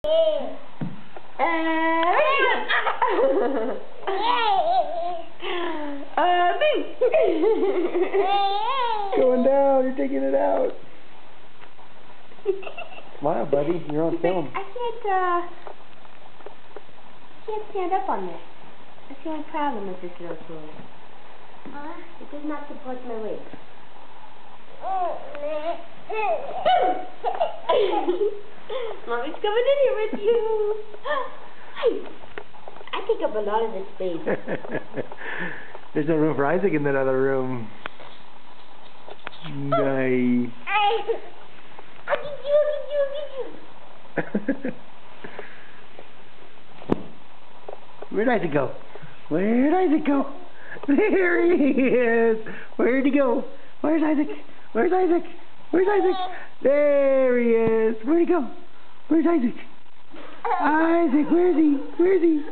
Going down, you're taking it out. Smile, buddy, you're on film. I can't stand up on this. That's the only problem with this little tool. It does not support my weight. Mommy's coming in here with you. Hi. I take up a lot of this space. There's no room for Isaac in that other room. Nice. I'll get you. Where'd Isaac go? Where'd Isaac go? There he is. Where'd he go? Where's Isaac? Where's Isaac? Where's Isaac? There he is. Where'd he go? Where's Isaac? Isaac, where is he? Where is he?